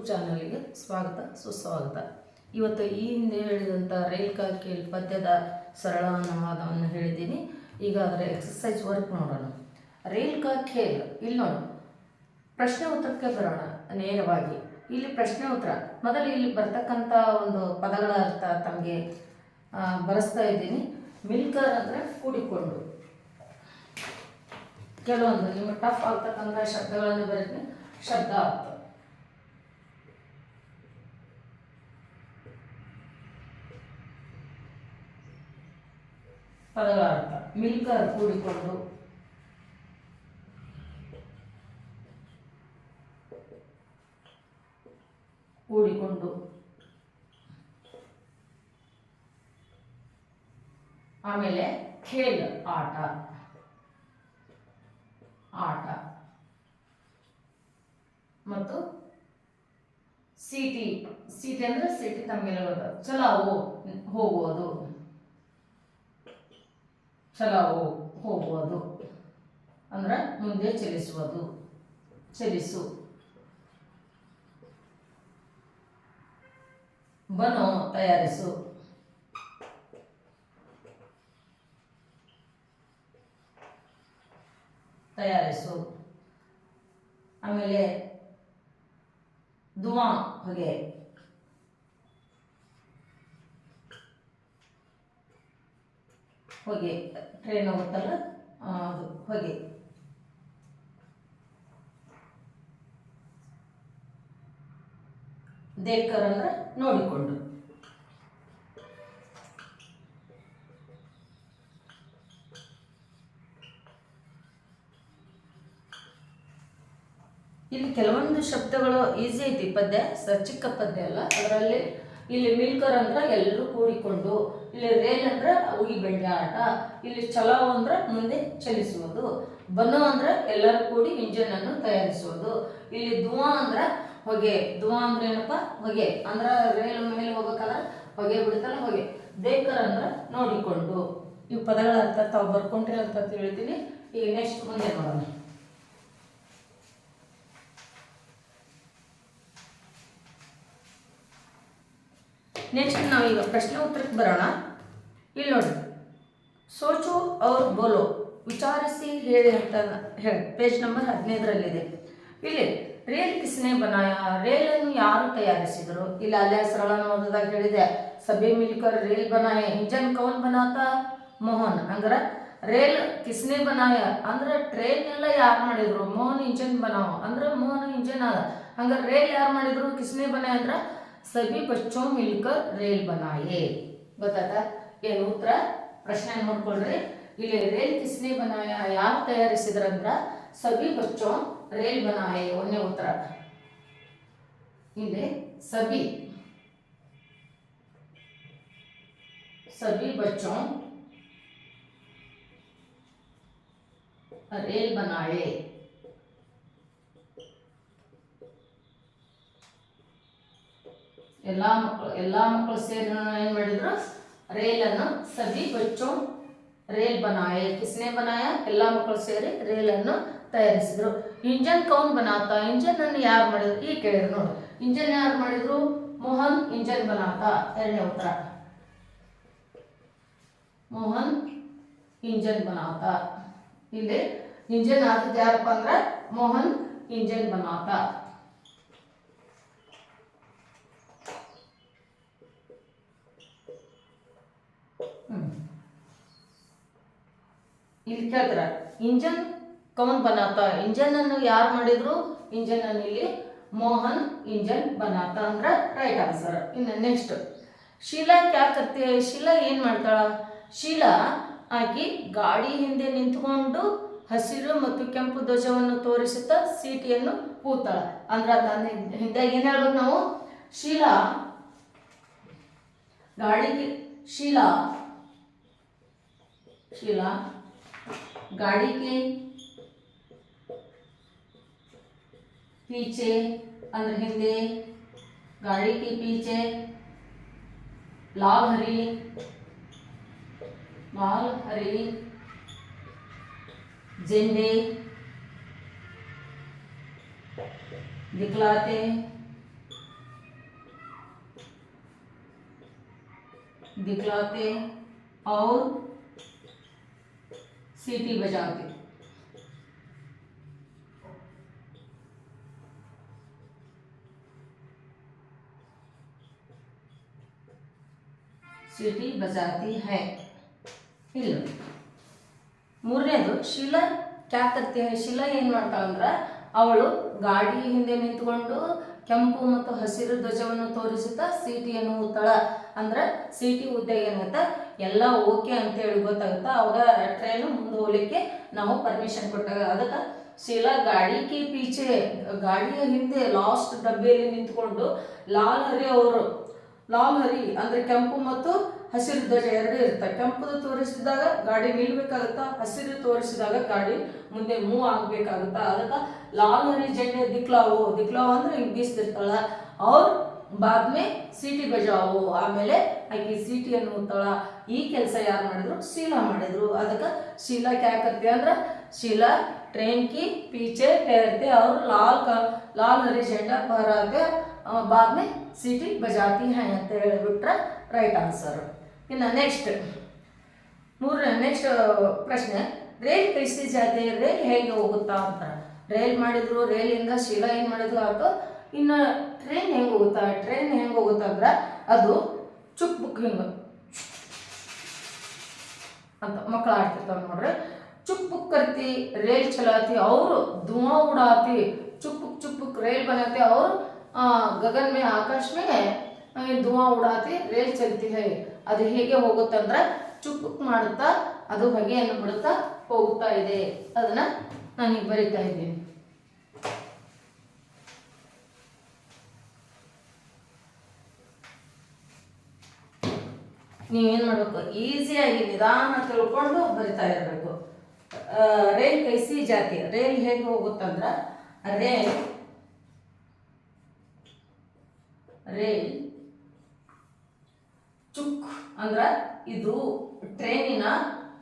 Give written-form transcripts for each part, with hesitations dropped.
ಚಾನಲ್ಗೆ ಸ್ವಾಗತ ಸುಸ್ವಾಗತ. ಇವತ್ತು ಈ ಹಿಂದೆ ಹೇಳಿದಂಥ ರೈಲ್ ಕಾ ಖೇಲ್ ಪದ್ಯದ ಸರಳ ಅನುವಾದವನ್ನು ಹೇಳಿದ್ದೀನಿ. ಈಗ ಅದರ ಎಕ್ಸಸೈಸ್ ವರ್ಕ್ ನೋಡೋಣ. ರೈಲ್ ಕಾ ಖೇಲ್, ಇಲ್ಲಿ ನೋಡು, ಪ್ರಶ್ನೆ ಉತ್ತರಕ್ಕೆ ಬರೋಣ ನೇರವಾಗಿ. ಇಲ್ಲಿ ಪ್ರಶ್ನೆ ಉತ್ತರ ಮೊದಲು ಇಲ್ಲಿ ಬರ್ತಕ್ಕಂಥ ಒಂದು ಪದಗಳ ಅರ್ಥ ತಮಗೆ ಬರೆಸ್ತಾ ಇದ್ದೀನಿ. ಮಿಲ್ಕರ್ ಅಂದರೆ ಕೂಡಿಕೊಂಡು. ಕೆಲವೊಂದು ನಿಮಗೆ ಟಫ್ ಆಗ್ತಕ್ಕಂಥ ಶಬ್ದಗಳನ್ನು ಬರೀತೀನಿ. ಶಬ್ದ ಅರ್ಥ, ಪದಗಳ ಅರ್ಥ. ಮಿಲ್ಕರ್ ಕೂಡಿಕೊಂಡು, ಕೂಡಿಕೊಂಡು. ಆಮೇಲೆ ಖೇಲ್ ಆಟ, ಆಟ. ಮತ್ತು ಸೀಟಿ, ಸೀಟಿ ಅಂದ್ರೆ ಸೀಟಿ ತಮ್ಮೆಲ್ಲ ಚಲಾವು, ಹೋಗುವುದು. ಚಲಾವು, ಹೋಗುವುದು ಅಂದ್ರೆ ಮುಂದೆ ಚಲಿಸುವುದು, ಚಲಿಸು. ಬನೋ, ತಯಾರಿಸು. ತಯಾರಿಸು. ಆಮೇಲೆ ಧುವಾ, ಹೊಗೆ. ಹೊಗೆ, ಟ್ರೈನ್ ಹೋಗುತ್ತಲ್ಲ ಅದು ಹೊಗೆ. ದೇಕರ್ ಅಂದ್ರೆ ನೋಡಿಕೊಂಡು. ಇಲ್ಲಿ ಕೆಲವೊಂದು ಶಬ್ದಗಳು ಈಸಿ ಐತಿ. ಪದ್ಯ ಚಿಕ್ಕ ಪದ್ಯ ಅಲ್ಲ. ಅದರಲ್ಲಿ ಇಲ್ಲಿ ಮಿಲ್ಕರ್ ಅಂದ್ರೆ ಎಲ್ಲರೂ ಕೂಡಿಕೊಂಡು, ಇಲ್ಲಿ ರೇಲ್ ಅಂದ್ರೆ ಉಗಿ ಬೆಂಡೆ ಆಟ, ಇಲ್ಲಿ ಚಲಾವ್ ಅಂದ್ರೆ ಮುಂದೆ ಚಲಿಸುವುದು, ಬನ್ನು ಅಂದ್ರೆ ಎಲ್ಲರೂ ಕೂಡಿ ಇಂಜಿನ್ ಅನ್ನು ತಯಾರಿಸುವುದು, ಇಲ್ಲಿ ಧುವಾ ಅಂದ್ರೆ ಹೊಗೆ. ಧುವಾ ಅಂದ್ರೆ ಏನಪ್ಪ? ಹೊಗೆ. ಅಂದ್ರೆ ರೈಲ್ ಮೇಲೆ ಹೋಗ್ಬೇಕಾದ್ರೆ ಹೊಗೆ ಬಿಡುತ್ತಲ್ಲ, ಹೊಗೆ. ದೇಕರ್ ಅಂದ್ರೆ ನೋಡಿಕೊಂಡು. ಇವು ಪದಗಳ ಅರ್ಥ ತಾವು ಬರ್ಕೊಂಡ್ರಿ ಅಂತ ತಿಳಿತೀನಿ. ಈಗ ನೆಕ್ಸ್ಟ್ ಮುಂದೆ ನೋಡೋಣ. ನೆಕ್ಸ್ಟ್ ನಾವೀಗ ಪ್ರಶ್ನೆ ಉತ್ತರಕ್ಕೆ ಬರೋಣ. ಇಲ್ಲಿ ನೋಡಿ, ಸೋಚು ಅವ್ರ ಬೋಲೋ, ವಿಚಾರಿಸಿ ಹೇಳಿ ಅಂತ ಹೇಳಿ ಪೇಜ್ ನಂಬರ್ 15ರಲ್ಲಿದೆ. ಇಲ್ಲಿ ರೇಲ್ ಕಿಸ್ನೆ ಬನಾಯ, ರೇಲನ್ನು ಯಾರು ತಯಾರಿಸಿದರು? ಇಲ್ಲಿ ಅಲ್ಲೇ ಸರಳ ಓದದಾಗ ಹೇಳಿದೆ, ಸಭೆ milker rail ಬನಾಯ. Engine Kaun ಬನಾತ? Mohan. ಅಂದ್ರೆ ರೇಲ್ ಕಿಸ್ನೆ ಬನಾಯ ಅಂದ್ರೆ ಟ್ರೈನ್ ಎಲ್ಲ ಯಾರು ಮಾಡಿದ್ರು? ಮೋಹನ್ ಇಂಜನ್ ಬನಾವ ಅಂದ್ರೆ ಮೋಹನ್ ಇಂಜನ್ ಅದ. ಹಂಗಾರೆ ರೇಲ್ ಯಾರು ಮಾಡಿದ್ರು? ಕಿಸ್ನೆ ಬನಾಯ ಅಂದ್ರೆ ಸಭಿ ಬಚ್ಚೋ ಮಿಲ್ಕರ್ ರೇಲ್ ಬನಾಯೆ. ಗೊತ್ತಾಯ್ತಾ? ಏನು ಉತ್ತರ? ಪ್ರಶ್ನೆ ನೋಡ್ಕೊಳ್ರಿ. ಇಲ್ಲಿ ರೇಲ್ ಕಿಸ್ನೆ ಬನಾಯ ಯಾರು ತಯಾರಿಸಿದ್ರಂದ್ರ ಸಭಿ ಬಚ್ಚೋ ರೇಲ್ ಬನಾಯೆ. ಒಂದೇ ಉತ್ತರ. ಇಲ್ಲಿ ಸಭಿ, ಸಭಿ ಬಚ್ಚೋ ರೇಲ್ ಬನಾಯೆ. ಎಲ್ಲಾ ಮಕ್ಕಳು ಸೇರಿ ಏನ್ ಮಾಡಿದ್ರು? ರೇಲನ್ನು, ಸಭಿ ಬಚ್ಚೋ ರೇಲ್ ಬನಾಯೆ. ಕಿಸ್ನೆ ಬನಾಯ? ಎಲ್ಲಾ ಮಕ್ಕಳು ಸೇರಿ ರೇಲನ್ನು ತಯಾರಿಸಿದ್ರು. ಇಂಜನ್ ಕೌನ್ ಬನಾತ? ಇಂಜನ್ ಅನ್ನು ಯಾರು ಮಾಡಿದ್ರು? ಈ ಕೇಳಿದ್ರು ನೋಡು. ಇಂಜನ್ ಯಾರು ಮಾಡಿದ್ರು? ಮೋಹನ್ ಇಂಜನ್ ಬನಾತ. ಎರಡನೇ ಉತ್ತರ. ಮೋಹನ್ ಇಂಜನ್ ಬನಾತ. ಇಲ್ಲಿ ಇಂಜನ್ ಆದದ್ದು ಯಾರಪ್ಪ ಅಂದ್ರ ಮೋಹನ್ ಇಂಜನ್ ಬನಾತ. ಇಲ್ಲಿ ಕೇಳ್ತಾರ, ಇಂಜನ್ ಕೌನ್ ಬನಾತ? ಇಂಜನ್ ಅನ್ನು ಯಾರು ಮಾಡಿದ್ರು? ಇಂಜನ್ ಅನ್ನು ಇಲ್ಲಿ ಮೋಹನ್ ಇಂಜನ್ ಬನಾತ ಅಂದ್ರೆ ರೈಟ್ ಆನ್ಸರ್. ಇನ್ನು ನೆಕ್ಸ್ಟ್, ಶೀಲಾ ಕ್ಯಾ ಕರ್ತೆ? ಶೀಲಾ ಏನ್ ಮಾಡ್ತಾಳ? ಶೀಲಾ ಆಕಿ ಗಾಡಿ ಹಿಂದೆ ನಿಂತ್ಕೊಂಡು ಹಸಿರು ಮತ್ತು ಕೆಂಪು ಧ್ವಜವನ್ನು ತೋರಿಸುತ್ತಾ ಸೀಟಿಯನ್ನು ಕೂತಾಳ. ಅಂದ್ರೆ ನನ್ನ ಹಿಂದೆ ಏನ್ ಹೇಳ್ಬೇಕು ನಾವು? ಶೀಲಾ ಗಾಡಿಗೆ, ಶೀಲಾ गाड़ी के पीछे अंदर हिंदे, गाड़ी के पीछे लाल हरी झंडे दिखलाते दिखलाते और सीटी बजाते। सीटी बजाती है। ಇಲ್ಲ ಮೂರನೇದು ಶೀಲಾ ಕ್ಯಾ ಕರ್ತಿ ಹೈ, ಶೀಲಾ ಏನು ಮಾಡ್ತಾಳಂದ್ರೆ ಅವಳು ಗಾಡಿ ಹಿಂದೆ ನಿಂತ್ಕೊಂಡು ಕೆಂಪು ಮತ್ತು ಹಸಿರು ಧ್ವಜವನ್ನು ತೋರಿಸುತ್ತಾ ಸೀಟಿಯನ್ನು ಊತಾಳ. ಅಂದ್ರೆ ಸೀಟಿ ಉದ್ದಾಗ ಏನಾಗುತ್ತೆ ಎಲ್ಲ ಓಕೆ ಅಂತೇಳಿ ಗೊತ್ತಾಗುತ್ತಾ, ಅವಾಗ ಟ್ರೈನು ಮುಂದೆ ಹೋಗ್ಲಿಕ್ಕೆ ನಾವು ಪರ್ಮಿಷನ್ ಕೊಟ್ಟಾಗ. ಅದಕ್ಕೆ ಶೀಲಾ ಗಾಡಿಗೆ ಪೀಚೆ, ಗಾಡಿಯ ಹಿಂದೆ ಲಾಸ್ಟ್ ಡಬ್ಬಿಯಲ್ಲಿ ನಿಂತ್ಕೊಂಡು ಲಾಲ್ ಹರಿ ಅಂದ್ರೆ ಕೆಂಪು ಮತ್ತು ಹಸಿರು ಧ್ವಜ ಎರಡೂ ಇರುತ್ತೆ. ಕೆಂಪು ತೋರಿಸಿದಾಗ ಗಾಡಿ ನಿಲ್ಬೇಕಾಗುತ್ತಾ, ಹಸಿರು ತೋರಿಸಿದಾಗ ಗಾಡಿ ಮುಂದೆ ಮೂವ್ ಆಗ್ಬೇಕಾಗುತ್ತಾ. ಅದಕ್ಕೆ ಲಾಲ್ ಹರಿ ಜೆಂಡೆ ದಿಕ್ಲಾವು ಅಂದ್ರೆ ಹಿಂಗೆ ಬೀಸ್ತಿರ್ತಾಳ. ಅವ್ರು ಬಾದ್ಮೆ ಸೀಟಿ ಬಜಾವು, ಆಮೇಲೆ ಆಕಿ ಸೀಟಿಯನ್ನು ಊತಾಳ. ಈ ಕೆಲಸ ಯಾರು ಮಾಡಿದ್ರು? ಶೀಲಾ ಮಾಡಿದ್ರು. ಅದಕ್ಕೆ ಶೀಲಾ ಕ್ಯಾ ಕರ್ತಿ ಅಂದ್ರೆ ಶೀಲಾ ट्रेन की पीछे ठहरते और लाल हरी झंडा फहराते बाद में सीटी बजाती हैं ಅಂತ ಹೇಳಿಬಿಟ್ರೆ ರೈಟ್ ಆನ್ಸರ್. ಇನ್ನು ನೆಕ್ಸ್ಟ್ ಪ್ರಶ್ನೆ, ರೇಲ್ ಕೈಸಿ ಜಾತೆ, ರೇಲ್ ಹೇಗೆ ಹೋಗುತ್ತಾ ಅಂತ. ರೇಲ್ ಮಾಡಿದ್ರು, ರೇಲಿಂದ ಶೀಲಾ ಏನು ಮಾಡಿದ್ರು ಆಯ್ತು. ಇನ್ನು ಟ್ರೈನ್ ಹೆಂಗೆ ಹೋಗುತ್ತಾ ಅಂದ್ರೆ ಅದು ಚುಕ್ ಬುಕ್ ಹಿಂಗೆ ಅಂತ ಮಕ್ಕಳು ಆಡ್ತಿರ್ತಾವೆ ನೋಡ್ರಿ. चुक पुक करती रेल चलाती और धुआं उड़ाती, चुक पुक रेल बनाते और गगन में आकाश में धुआं उड़ाती रेल चलती है. ಅದು ಹೇಗೆ ಹೋಗುತ್ತಂದ್ರೆ ಚುಕ್ ಪುಕ್ ಮಾಡುತ್ತಾ ಅದು ಹೊಗೆಯನ್ನು ಬಿಡುತ್ತಾ ಹೋಗುತ್ತಾ ಇದೆ. ಅದನ್ನ ನಾನೀಗ ಬರೀತಾ ಇದ್ದೀನಿ. ನೀವೇನು ಮಾಡಬೇಕು, ಈಸಿಯಾಗಿ ನಿಧಾನ ತಿಳ್ಕೊಂಡು ಬರಿತಾ ಇರಬೇಕು. ರೇಲ್ ಕೈಸಿ ಜಾತಿ, ರೇಲ್ ಹೇಗೆ ಹೋಗುತ್ತಂದ್ರ ರೇಲ್ ಚುಕ್ ಅಂದ್ರ ಇದು ಟ್ರೈನಿನ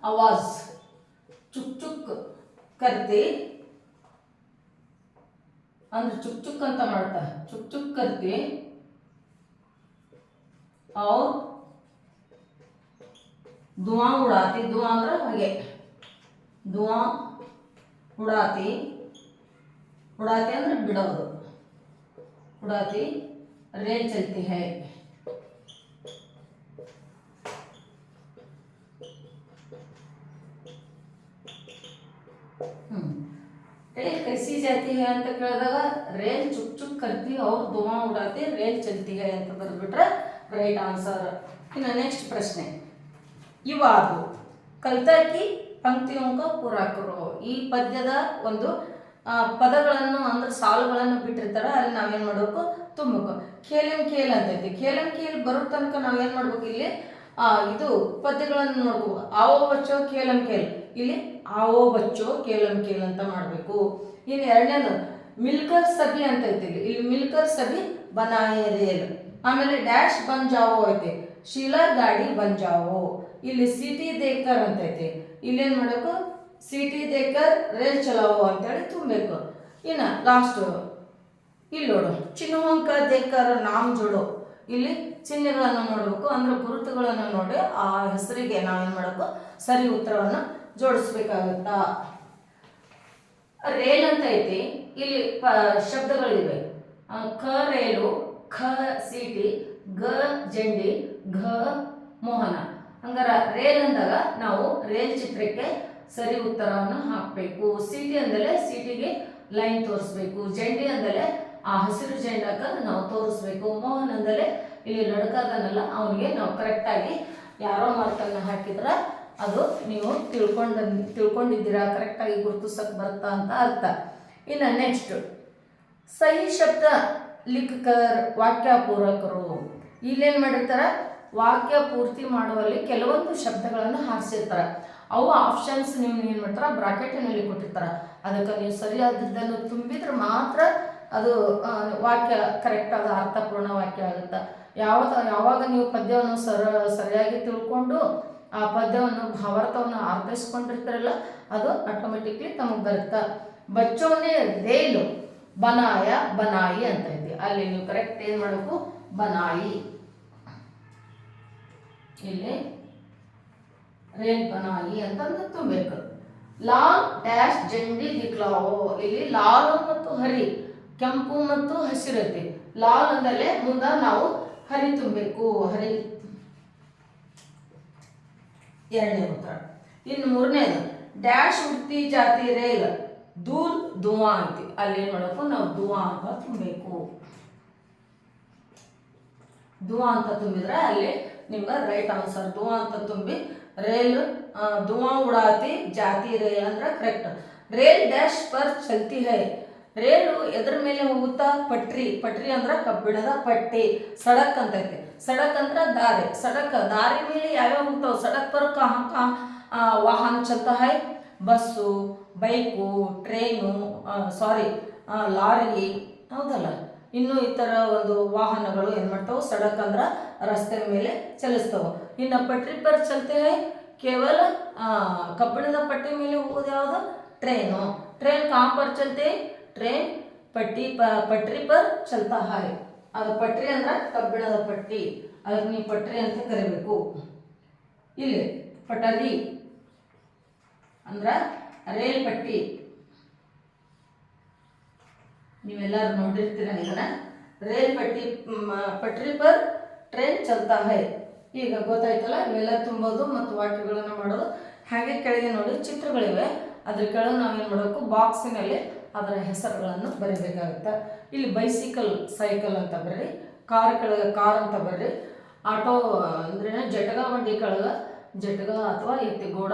ಆವಾಜ್. ಚುಕ್ ಚುಕ್ ಕರ್ತಿ ಅಂದ್ರೆ ಚುಕ್ ಚುಕ್ ಅಂತ ಮಾಡ್ತಾ, ಚುಕ್ ಚುಕ್ ಕರ್ತಿ और धुआं उड़ाती, धुआं ಅಂದ್ರೆ ಹೊಗೆ, धुआं उड़ाती ಅಂದ್ರೆ ಬಿಡೋದು, उड़ाती रेल चलती है. रेल कैसी जाती है ಅಂತ ಕೇಳಿದಾಗ ರೇಲ್ ಚುಕ್ ಚುಕ್ ಕರ್ತಿ और धुआं उड़ाती रेल चलती है ಅಂತ ಬರೆದ್ಬಿಟ್ರೆ ರೈಟ್ ಆನ್ಸರ್. ಇನ್ನು ನೆಕ್ಸ್ಟ್ ಪ್ರಶ್ನೆ, ಇವಾದು ಕಲ್ತಾಕಿ ಪಂಕ್ತಿಯೊಂಕ ಪೂರಾಕರು. ಈ ಪದ್ಯದ ಒಂದು ಪದಗಳನ್ನು ಅಂದ್ರೆ ಸಾಲುಗಳನ್ನು ಬಿಟ್ಟಿರ್ತಾರೆ, ಅಲ್ಲಿ ನಾವೇನು ಮಾಡಬೇಕು, ತುಂಬಬೇಕು. ಖೇಲಂ ಖೇಲ್ ಅಂತೈತಿ. ಖೇಲಂ ಖೇಲ್ ಬರೋ ತನಕ ನಾವೇನು ಮಾಡ್ಬೇಕು, ಇಲ್ಲಿ ಇದು ಪದ್ಯಗಳನ್ನು ನೋಡ್ಬೇಕು. ಆವೋ ಬಚ್ಚೋ ಖೇಲಂ ಖೇಲ್, ಇಲ್ಲಿ ಆವೋ ಬಚ್ಚೋ ಖೇಲಂ ಖೇಲ್ ಅಂತ ಮಾಡಬೇಕು. ಇನ್ನು ಎರಡನೇದು ಮಿಲ್ಕರ್ ಸಭಿ ಅಂತೈತಿ. ಇಲ್ಲಿ ಮಿಲ್ಕರ್ ಸಭಿ ಬನಾಯೆ ರೇಲ್. ಆಮೇಲೆ ಡ್ಯಾಶ್ ಬನ್ ಜಾವೋ ಐತಿ, ಶೀಲಾ ಗಾಡಿ ಬನ್ ಜಾವೋ. ಇಲ್ಲಿ ಸಿಟಿ ದೇಕರ್ ಅಂತೈತಿ, ಇಲ್ಲೇನು ಮಾಡಬೇಕು, ಸಿಟಿ ದೇಕರ್ ರೇಲ್ ಚಲಾವೋ ಅಂತೇಳಿ ತುಂಬಬೇಕು. ಇನ್ನು ಲಾಸ್ಟ್ ಇಲ್ಲಿ ನೋಡು, ಚಿನ್ಹೋಂಕ ದೇಕರ್ ನಾಮ್ ಜೋಡೋ. ಇಲ್ಲಿ ಚಿಹ್ನೆಗಳನ್ನು ನೋಡಬೇಕು, ಅಂದ್ರೆ ಗುರುತುಗಳನ್ನು ನೋಡಿ ಆ ಹೆಸರಿಗೆ ನಾವೇನು ಮಾಡಬೇಕು, ಸರಿ ಉತ್ತರವನ್ನು ಜೋಡಿಸ್ಬೇಕಾಗುತ್ತಾ. ರೇಲ್ ಅಂತ ಐತಿ, ಇಲ್ಲಿ ಶಬ್ದಗಳಿವೆ. ಖ ರೇಲು, ಖ ಸಿಟಿ, ಗ ಜಂಡಿ, ಘ ಮೋಹನ. ಹಂಗಾರ ರೇಲ್ ಅಂದಾಗ ನಾವು ರೇಲ್ ಚಿತ್ರಕ್ಕೆ ಸರಿ ಉತ್ತರವನ್ನು ಹಾಕಬೇಕು. ಸಿಟಿ ಅಂದಲೇ ಸಿಟಿಗೆ ಲೈನ್ ತೋರಿಸ್ಬೇಕು. ಜಂಡಿ ಅಂದಲೇ ಆ ಹಸಿರು ಜೆಂಡಕ್ಕೆ ನಾವು ತೋರಿಸ್ಬೇಕು. ಮೋಹನ್ ಅಂದಲೇ ಇಲ್ಲಿ ಲಡ್ಕದನ್ನೆಲ್ಲ ಅವನಿಗೆ ನಾವು ಕರೆಕ್ಟಾಗಿ ಯಾರೋ ಮಾರ್ಕನ್ನು ಹಾಕಿದ್ರೆ ಅದು ನೀವು ತಿಳ್ಕೊಂಡಿದ್ದೀರಾ, ಕರೆಕ್ಟಾಗಿ ಗುರುತಿಸಕ್ಕೆ ಬರುತ್ತಾ ಅಂತ ಅರ್ಥ. ಇನ್ನು ನೆಕ್ಸ್ಟ್ ಸಹಿ ಶಬ್ದ ಲಿಖಕರ್ ವಾಕ್ಯ ಪೂರಕರು. ಇಲ್ಲೇನು ಮಾಡಿರ್ತಾರೆ, ವಾಕ್ಯ ಪೂರ್ತಿ ಮಾಡುವಲ್ಲಿ ಕೆಲವೊಂದು ಶಬ್ದಗಳನ್ನು ಹಾರಿಸಿರ್ತಾರೆ. ಅವು ಆಪ್ಷನ್ಸ್ ನೀವು ಏನು ಮಾಡ್ತಾರೆ, ಬ್ರಾಕೆಟಿನಲ್ಲಿ ಕೊಟ್ಟಿರ್ತಾರೆ. ಅದಕ್ಕೆ ನೀವು ಸರಿಯಾದದ್ದನ್ನು ತುಂಬಿದ್ರೆ ಮಾತ್ರ ಅದು ವಾಕ್ಯ ಕರೆಕ್ಟಾದ ಅರ್ಥಪೂರ್ಣ ವಾಕ್ಯ ಆಗುತ್ತೆ. ಯಾವಾಗ ನೀವು ಪದ್ಯವನ್ನು ಸರಿಯಾಗಿ ತಿಳ್ಕೊಂಡು ಆ ಪದ್ಯವನ್ನು ಭಾವಾರ್ಥವನ್ನು ಅರ್ಥೈಸ್ಕೊಂಡಿರ್ತಾರಲ್ಲ, ಅದು ಆಟೋಮೆಟಿಕ್ಲಿ ತಮಗೆ ಬರುತ್ತೆ. ಬಚ್ಚೋನೆ ರೇಲು ಬನಾಯಿ ಅಂತ ಐತಿ. ಅಲ್ಲಿ ನೀವು ಕರೆಕ್ಟ್ ಏನು ಮಾಡಬೇಕು, ಬನಾಯಿ. ಇಲ್ಲಿ ರೇಲ್ ಬನಾಯಿ ಅಂತಂದು ತುಂಬಬೇಕು. ಲಾಲ್ ಡ್ಯಾಶ್ ಜಂಡಿ ದಿಕ್ಲಾವೋ, ಇಲ್ಲಿ ಲಾಲ್ ಮತ್ತು ಹರಿ, ಕೆಂಪು ಮತ್ತು ಹಸಿರು ಐತಿ. ಲಾಲ್ ಅಂದಲೇ ಮುಂದೆ ನಾವು ಹರಿ ತುಂಬಬೇಕು. ಹರಿ ಎರಡನೇ ಉತ್ತರ. ಇನ್ನು ಮೂರನೇದು ಡ್ಯಾಶ್ ಉಡ್ತಿ ಜಾತಿ ರೇಲ್ ದೂರ್ ಧುವಾ ಐತಿ. ಅಲ್ಲಿ ಏನು ಮಾಡಬೇಕು ನಾವು ಧುವಾ ಅಂತ ತುಂಬಬೇಕು. ಧುವಾ ಅಂತ ತುಂಬಿದ್ರೆ ಅಲ್ಲಿ ನಿಮ್ಗೆ ರೈಟ್ ಆನ್ಸರ್. ಧುವಾ ಅಂತ ತುಂಬಿ ರೇಲ್ ಧುವಾ ಉಡಾತಿ ಜಾತಿ ರೇಲ್ ಅಂದ್ರೆ ಕರೆಕ್ಟ್. ರೇಲ್ ಡ್ಯಾಶ್ ಪರ್ ಚಲ್ತಿ ಹೈ, ರೇಲು ಎದ್ರ ಮೇಲೆ ಹೋಗುತ್ತಾ ಪಟ್ರಿ, ಪಟ್ರಿ ಅಂದ್ರೆ ಕಬ್ಬಿಣದ ಪಟ್ಟಿ. ಸಡಕ್ ಅಂತ ಐತಿ. ಸಡಕ್ ಅಂದ್ರೆ ದಾರಿ. ಸಡಕ್ ದಾರಿ ಮೇಲೆ ಯಾವ್ಯಾವ ಹೋಗ್ತಾವ. ಸಡಕ್ ಪರ್ ವಾಹನ ಚಲ್ತಾ ಹೈ, ಬಸ್ಸು, ಬೈಕು, ಟ್ರೈನು, ಲಾರಿ, ಹೌದಲ್ಲ. ಇನ್ನು ಈ ಥರ ಒಂದು ವಾಹನಗಳು ಏನು ಮಾಡ್ತಾವೆ, ಸಡಕ್ ಅಂದ್ರೆ ರಸ್ತೆ ಮೇಲೆ ಚಲಿಸ್ತಾವೆ. ಇನ್ನು ಪಟ್ರಿ ಪರ್ ಚಲ್ತೆ ಹೈ ಕೇವಲ ಕಬ್ಬಿಣದ ಪಟ್ಟಿ ಮೇಲೆ ಹೋಗೋದು ಯಾವುದು, ಟ್ರೈನು. ಟ್ರೈನ್ ಕहाँ पर चलते, ಟ್ರೈನ್ ಪಟ್ರಿ ಪರ್ ಚಲ್ತಾ ಹೈ. ಅದು ಪಟ್ರಿ ಅಂದ್ರೆ ಕಬ್ಬಿಣದ ಪಟ್ಟಿ, ಅದಕ್ಕೆ ನೀವು ಪಟ್ರಿ ಅಂತ ಕರಿಬೇಕು. ಇಲ್ಲಿ ಪಟರಿ ಅಂದ್ರೆ ರೇಲ್ ಪಟ್ಟಿ, ನೀವೆಲ್ಲರೂ ನೋಡಿರ್ತೀರ ಇದನ್ನ. ರೇಲ್ ಪಟ್ಟಿ ಪಟ್ರಿ ಪರ್ ಟ್ರೈನ್ ಚಲ್ತಾ ಹೈ. ಈಗ ಗೊತ್ತಾಯ್ತಲ್ಲ, ಇವೆಲ್ಲ ತುಂಬೋದು ಮತ್ತು ವಾಕ್ಯಗಳನ್ನು ಮಾಡೋದು. ಹಾಗೆ ಕೆಳಗೆ ನೋಡಿ ಚಿತ್ರಗಳಿವೆ, ಅದ್ರ ಕೆಳಗೆ ನಾವೇನು ಮಾಡಬೇಕು, ಬಾಕ್ಸಿನಲ್ಲಿ ಅದರ ಹೆಸರುಗಳನ್ನು ಬರೀಬೇಕಾಗುತ್ತೆ. ಇಲ್ಲಿ ಬೈಸಿಕಲ್ ಸೈಕಲ್ ಅಂತ ಬರ್ರಿ, ಕಾರ್ ಕೆಳಗೆ ಕಾರ್ ಅಂತ ಬರ್ರಿ, ಆಟೋ ಅಂದ್ರೆ ಜಟಗ ಬಂಡಿ ಕೆಳಗೆ ಜಟಗ ಅಥವಾ ಎತ್ತಿ ಗೋಡ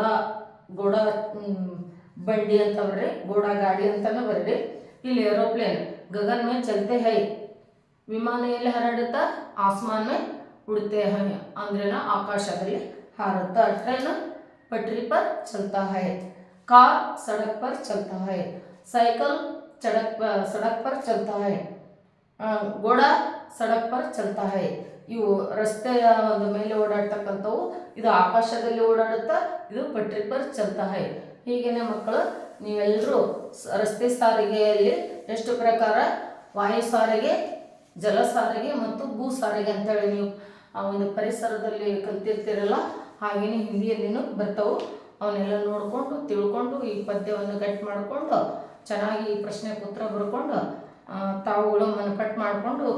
ಬಂಡಿ ಅಂತ ಬರ್ರಿ, ಗೋಡ ಗಾಡಿ ಅಂತಾನೆ ಬರ್ರಿ. ಇಲ್ಲಿ ಏರೋಪ್ಲೇನ್ ಗಗನ್ ಮೇ ಚಲ್ತೆ ಹೈ, ವಿಮಾನ ಎಲ್ಲಿ ಹಾರಾಡುತ್ತಾ, ಆಸ್ಮಾನ್ ಮೇ ಉಡ್ತೆ ಹೈ ಅಂದ್ರೇನ ಆಕಾಶದಲ್ಲಿ ಹಾರುತ್ತಾ. ಟ್ರೈನ್ ಪಟ್ರಿ ಪರ್ ಚಲ್ತಾ ಹೈ, कार सड़क पर चलता है, साइकिल सड़क पर चलता है, घोड़ा सड़क पर चलता है. ಇವು ರಸ್ತೆಯ ಒಂದು ಮೇಲೆ ಓಡಾಡ್ತಕ್ಕಂಥವು. ಇದು ಆಕಾಶದಲ್ಲಿ ಓಡಾಡುತ್ತಾ, ಇದು ಪಟ್ರಿ ಪರ್ ಚಲ್ತಾ ಹೈ. ಹೀಗೇನೆ ಮಕ್ಕಳು ನೀವೆಲ್ಲರೂ ರಸ್ತೆ ಸಾರಿಗೆಯಲ್ಲಿ ಎಷ್ಟು ಪ್ರಕಾರ, ವಾಯು ಸಾರಿಗೆ, ಜಲ ಸಾರಿಗೆ ಮತ್ತು ಭೂ ಸಾರಿಗೆ ಅಂತೇಳಿ ನೀವು ಆ ಒಂದು ಪರಿಸರದಲ್ಲಿ ಕಲ್ತಿರ್ತೀರಲ್ಲ, ಹಾಗೆಯೇ ಹಿಂದಿಯಲ್ಲಿನೂ ಬರ್ತಾವೆ. ಅವನ್ನೆಲ್ಲ ನೋಡಿಕೊಂಡು ತಿಳ್ಕೊಂಡು ಈ ಪದ್ಯವನ್ನು ಗಟ್ಟಿ ಮಾಡಿಕೊಂಡು ಚೆನ್ನಾಗಿ ಈ ಪ್ರಶ್ನೆಗೆ ಉತ್ತರ ಬರ್ಕೊಂಡು ತಾವುಗಳು ಮನಕಟ್ಟು ಮಾಡಿಕೊಂಡು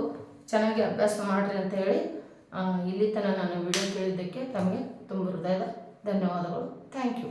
ಚೆನ್ನಾಗಿ ಅಭ್ಯಾಸ ಮಾಡಿರಿ ಅಂತ ಹೇಳಿ ಇಲ್ಲಿ ತನಕ ನಾನು ವಿಡಿಯೋ ಕೇಳಿದ್ದಕ್ಕೆ ತಮಗೆ ತುಂಬ ಹೃದಯದ ಧನ್ಯವಾದಗಳು. Thank you.